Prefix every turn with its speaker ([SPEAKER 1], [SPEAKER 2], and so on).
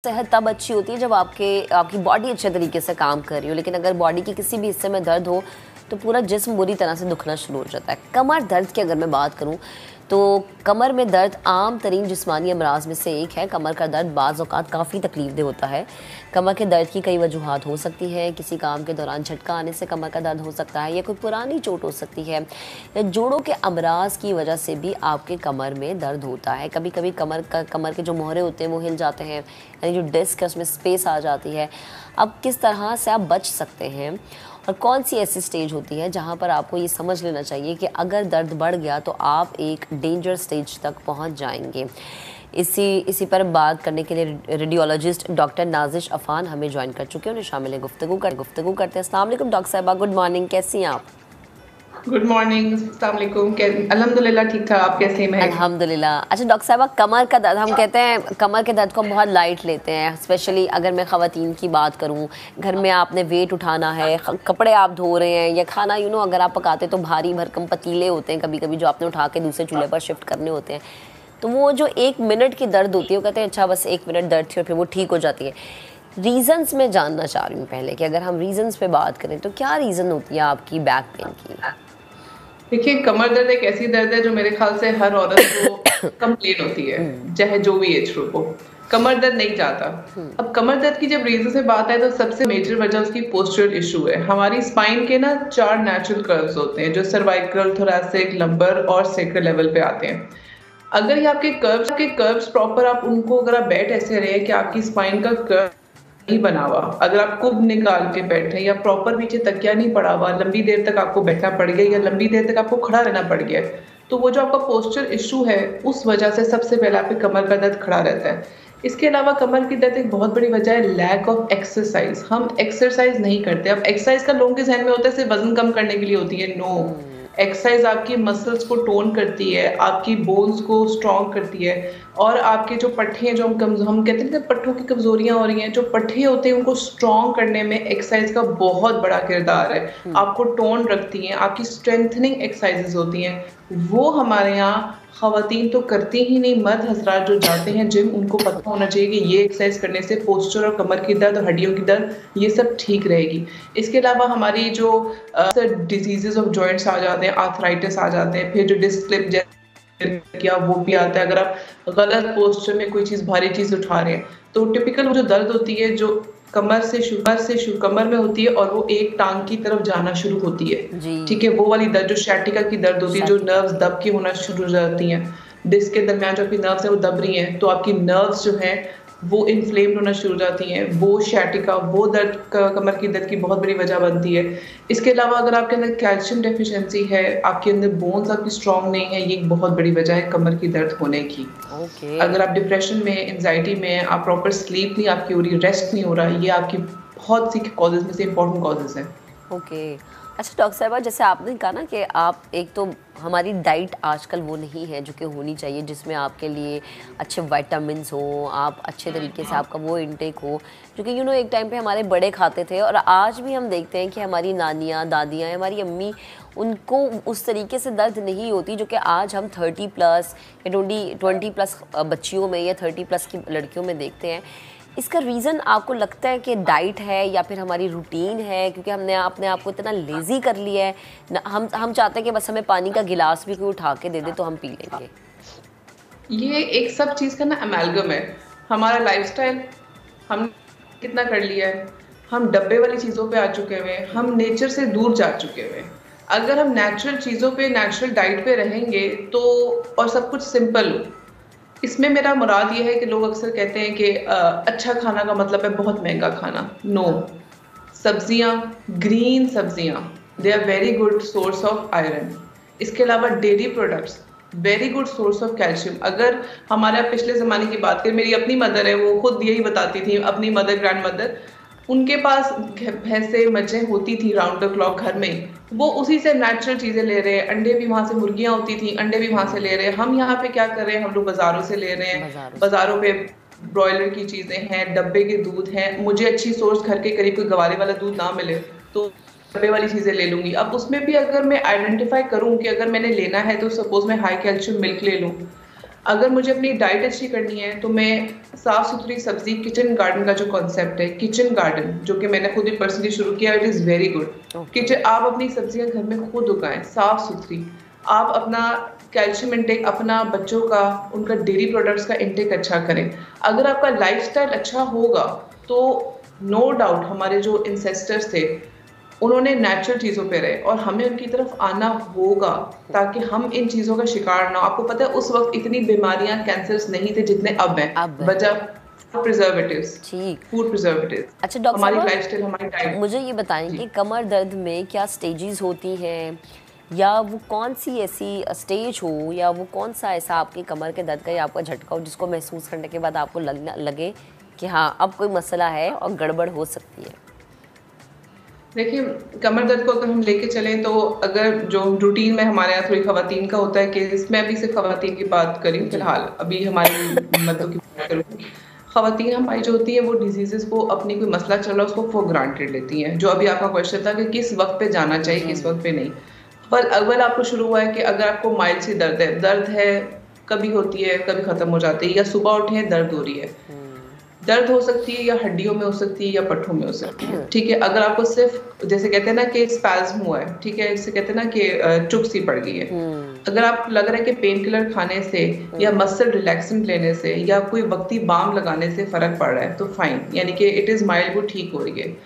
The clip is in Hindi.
[SPEAKER 1] सेहत तब अच्छी होती है जब आपकी बॉडी अच्छे तरीके से काम कर रही हो, लेकिन अगर बॉडी के किसी भी हिस्से में दर्द हो तो पूरा जिस्म बुरी तरह से दुखना शुरू हो जाता है। कमर दर्द की अगर मैं बात करूं तो कमर में दर्द आम तरीन जिस्मानी अमराज में से एक है। कमर का दर्द बाज़ औक़ात काफ़ी तकलीफ़देह होता है। कमर के दर्द की कई वजूहात हो सकती है। किसी काम के दौरान झटका आने से कमर का दर्द हो सकता है, या कोई पुरानी चोट हो सकती है, या जोड़ों के अमराज की वजह से भी आपके कमर में दर्द होता है। कभी कभी कमर के जो मोहरे होते हैं वो हिल जाते हैं, यानी जो डिस्क है उसमें स्पेस आ जाती है। अब किस तरह से आप बच सकते हैं और कौन सी ऐसी स्टेज होती है जहां पर आपको ये समझ लेना चाहिए कि अगर दर्द बढ़ गया तो आप एक डेंजर स्टेज तक पहुंच जाएंगे। इसी पर बात करने के लिए रेडियोलॉजिस्ट डॉक्टर नाजिश अफान हमें ज्वाइन कर चुके हैं। उन्हें शामिल है गुफ्तगू करते हैं। अस्सलाम वालेकुम डॉक्टर साहिबा, गुड मॉर्निंग, कैसी हैं आप?
[SPEAKER 2] गुड मॉर्निंग, अस्सलाम वालेकुम। अल्हम्दुलिल्लाह ठीक था, आप कैसे हैं?
[SPEAKER 1] अल्हम्दुलिल्लाह। अच्छा डॉक्टर साहिबा, कमर का दर्द, हम कहते हैं कमर के दर्द को हम बहुत लाइट लेते हैं, स्पेशली अगर मैं ख़वातीन की बात करूं। घर में आपने वेट उठाना है, कपड़े आप धो रहे हैं, या खाना अगर आप पकाते तो भारी भरकम पतीले होते हैं कभी कभी जो आपने उठा के दूसरे चूल्हे पर शिफ्ट करने होते हैं, तो वो जो 1 मिनट की दर्द होती है वो कहते हैं अच्छा बस 1 मिनट दर्द थी और फिर वो ठीक हो जाती है। रीज़न्स में जानना चाह रही हूँ पहले कि अगर हम रीज़न्स पे बात करें तो क्या रीज़न होती है आपकी बैक पेन की?
[SPEAKER 2] देखिए, कमर दर्द एक ऐसी दर्द है जो मेरे ख्याल से हर औरत को कंप्लेन होती है, चाहे जो भी एज ग्रुप हो। कमर दर्द नहीं जाता। अब कमर दर्द की जब रीजन से बात है तो सबसे मेजर वजह उसकी पोस्चरल इशू है। हमारी स्पाइन के ना 4 नेचुरल कर्व्स होते हैं जो सर्वाइकल, थोरैसिक, लंबर और सेक्रल लेवल पे आते हैं। अगर ये आपके कर्व्स प्रॉपर, आप उनको अगर आप बैठ ऐसे रहे कि आपकी स्पाइन का कर्व नहीं बना हुआ, अगर आप कुब निकाल के बैठे या प्रॉपर पीछे तकिया नहीं पड़ा हुआ, लंबी देर तक आपको बैठना पड़ गया या लंबी देर तक आपको खड़ा रहना पड़ गया, तो वो जो आपका पोस्चर इशू है उस वजह से सबसे पहले आपके कमर का दर्द खड़ा रहता है। इसके अलावा कमर की दर्द एक बहुत बड़ी वजह है लैक ऑफ एक्सरसाइज। हम एक्सरसाइज नहीं करते। अब एक्सरसाइज का लोगों के जहन में होता है सिर्फ वजन कम करने के लिए होती है। नो, एक्सरसाइज आपकी मसल्स को टोन करती है, आपकी बोन्स को स्ट्रॉन्ग करती है, और आपके जो पट्टे हैं, जो हम कहते हैं पट्टों की कमजोरियां हो रही हैं, जो पट्टे होते हैं उनको स्ट्रॉन्ग करने में एक्सरसाइज का बहुत बड़ा किरदार है। आपको टोन रखती हैं, आपकी स्ट्रेंथनिंग एक्सरसाइजेज होती हैं। वो हमारे यहाँ ख़वातीन तो करती ही नहीं, मर्द हजरात जो जाते हैं जिम उनको पता होना चाहिए कि ये एक्सरसाइज करने से पोस्चर और कमर की दर्द और हड्डियों की दर्द ये सब ठीक रहेगी। इसके अलावा हमारी जो डिजीजेज ऑफ जॉइंट्स आ जाते हैं, आर्थराइटिस आ जाते हैं, फिर जो डिस्क स्लिप क्या वो भी आता है। अगर आप गलत पोस्चर में कोई चीज़, भारी चीज़ उठा रहे हैं, तो टिपिकल वो जो दर्द होती है जो कमर में होती है और वो एक टांग की तरफ जाना शुरू होती है, ठीक है, वो वाली दर्द जो शैटिका की दर्द होती है, जो नर्व्स दब के होना शुरू हो जाती हैं। डिस्क के दरमियान जो आपकी नर्व्स है वो दब रही हैं, तो आपकी नर्व्स जो हैं वो इन्फ्लेम्ड होना शुरू हो जाती हैं। वो शैटिका, वो दर्द कमर की दर्द की बहुत बड़ी वजह बनती है। इसके अलावा अगर आपके अंदर कैल्शियम डेफिशिएंसी है, आपके अंदर बोन्स आपकी स्ट्रॉन्ग नहीं है, ये एक बहुत बड़ी वजह है कमर की दर्द होने की। अगर आप डिप्रेशन में, एंजाइटी में, आप प्रॉपर स्लीप नहीं आपकी हो रही, रेस्ट नहीं हो रहा, ये आपकी बहुत सी कॉजेज में से इंपॉर्टेंट कॉजेज हैं।
[SPEAKER 1] अच्छा डॉक्टर साहबा, जैसे आपने कहा ना कि आप, एक तो हमारी डाइट आजकल वो नहीं है जो कि होनी चाहिए, जिसमें आपके लिए अच्छे विटामिन्स हो, आप अच्छे तरीके से आपका वो इनटेक हो, जो कि एक टाइम पे हमारे बड़े खाते थे, और आज भी हम देखते हैं कि हमारी नानियाँ, दादियाँ, हमारी अम्मी, उनको उस तरीके से दर्द नहीं होती जो कि आज हम 30+ या 20+ बच्चियों में या 30+ की लड़कियों में देखते हैं। इसका रीज़न आपको लगता है कि डाइट है या फिर हमारी रूटीन है, क्योंकि हमने अपने आप को इतना लेज़ी कर लिया है ना, हम चाहते हैं कि बस हमें पानी का गिलास भी कोई उठा के दे दे तो हम पी लेंगे।
[SPEAKER 2] ये एक सब चीज़ का ना अमेलगम है। हमारा लाइफस्टाइल हम कितना कर लिया है, हम डब्बे वाली चीज़ों पे आ चुके हुए हैं, हम नेचर से दूर जा चुके हुए हैं। अगर हम नेचुरल चीज़ों पे, नेचुरल डाइट पे रहेंगे तो, और सब कुछ सिंपल हो, इसमें मेरा मुराद ये है कि लोग अक्सर कहते हैं कि अच्छा खाना का मतलब है बहुत महंगा खाना। नो, सब्जियां, ग्रीन सब्जियां, they are very good source of iron. इसके अलावा dairy products, very good source of calcium. अगर हमारे पिछले ज़माने की बात करें, मेरी अपनी मदर है, वो खुद यही बताती थी, अपनी मदर, ग्रैंड मदर, उनके पास भैंसे, मज्जें होती थी राउंड द क्लॉक घर में, वो उसी से नेचुरल चीज़ें ले रहे हैं। अंडे भी वहाँ से, मुर्गियाँ होती थी, अंडे भी वहाँ से ले रहे हैं। हम यहाँ पे क्या कर रहे हैं, हम लोग बाज़ारों से ले रहे हैं। बाज़ारों पे ब्रॉयलर की चीज़ें हैं, डब्बे के दूध हैं। मुझे अच्छी सोर्स घर के करीब कोई गवारे वाला दूध ना मिले तो डब्बे वाली चीज़ें ले लूँगी। अब उसमें भी अगर मैं आइडेंटिफाई करूँ कि अगर मैंने लेना है तो सपोज़ मैं हाई कैल्शियम मिल्क ले लूँ। अगर मुझे अपनी डाइट अच्छी करनी है तो मैं साफ सुथरी सब्जी, किचन गार्डन का जो कॉन्सेप्ट है, किचन गार्डन जो कि मैंने खुद ही पर्सनली शुरू किया, it is very good. Kitchen, आप अपनी सब्जियां घर में खुद उगाएं, साफ सुथरी। आप अपना कैल्शियम इंटेक, अपना बच्चों का, उनका डेयरी प्रोडक्ट्स का इंटेक अच्छा करें। अगर आपका लाइफस्टाइल अच्छा होगा तो नो डाउट हमारे जो इंसेस्टर्स थे उन्होंने नेचुरल चीज़ों पे रहे, और हमें उनकी तरफ आना होगा ताकि हम इन चीज़ों का शिकार ना हो। आपको पता है उस वक्त इतनी बीमारियां, कैंसर्स नहीं थे जितने अब हैं,
[SPEAKER 1] अब
[SPEAKER 2] वजह प्रिजर्वेटिव्स,
[SPEAKER 1] ठीक।
[SPEAKER 2] फूड प्रिजर्वेटिव्स,
[SPEAKER 1] अच्छा डॉक्टर
[SPEAKER 2] हमारी
[SPEAKER 1] साहब,
[SPEAKER 2] लाइफस्टाइल, हमारी डाइट।
[SPEAKER 1] मुझे ये बताएं
[SPEAKER 2] जी।
[SPEAKER 1] कि कमर दर्द में क्या स्टेजेस होती हैं, या वो कौन सी ऐसी स्टेज हो, या वो कौन सा ऐसा आपकी कमर के दर्द का या आपका झटका हो जिसको महसूस करने के बाद आपको लगे कि हाँ अब कोई मसला है और गड़बड़ हो सकती है?
[SPEAKER 2] देखिए, कमर दर्द को अगर हम लेके चलें तो अगर जो रूटीन में हमारे यहाँ थोड़ी खवातीन का होता है कि मैं अभी सिर्फ खवातीन की बात करी हूँ फिलहाल, अभी हमारी मर्दों की बात करूँ। खवातीन हमारी जो होती है वो डिजीजेस को, अपनी कोई मसला चल रहा है उसको फॉर ग्रांटेड लेती हैं। जो अभी आपका क्वेश्चन था कि किस वक्त पे जाना चाहिए, किस वक्त पे नहीं। पर अगर आपको शुरू हुआ है कि अगर आपको माइल्ड सी दर्द है, कभी होती है कभी खत्म हो जाती है, या सुबह उठे दर्द हो रही है, दर्द हो सकती है या हड्डियों में हो सकती है या पट्टों में हो सकती है, ठीक है। अगर आपको सिर्फ जैसे कहते हैं ना कि स्पैज्म हुआ है, ठीक है, इसे कहते हैं ना कि चुभ सी पड़ गई है, अगर आपको लग रहा है कि पेन किलर खाने से या मसल रिलैक्सेंट लेने से या कोई वक्ती बाम लगाने से फर्क पड़ रहा है तो फाइन, यानी कि इट इज माइल्ड, वो ठीक हो रही है।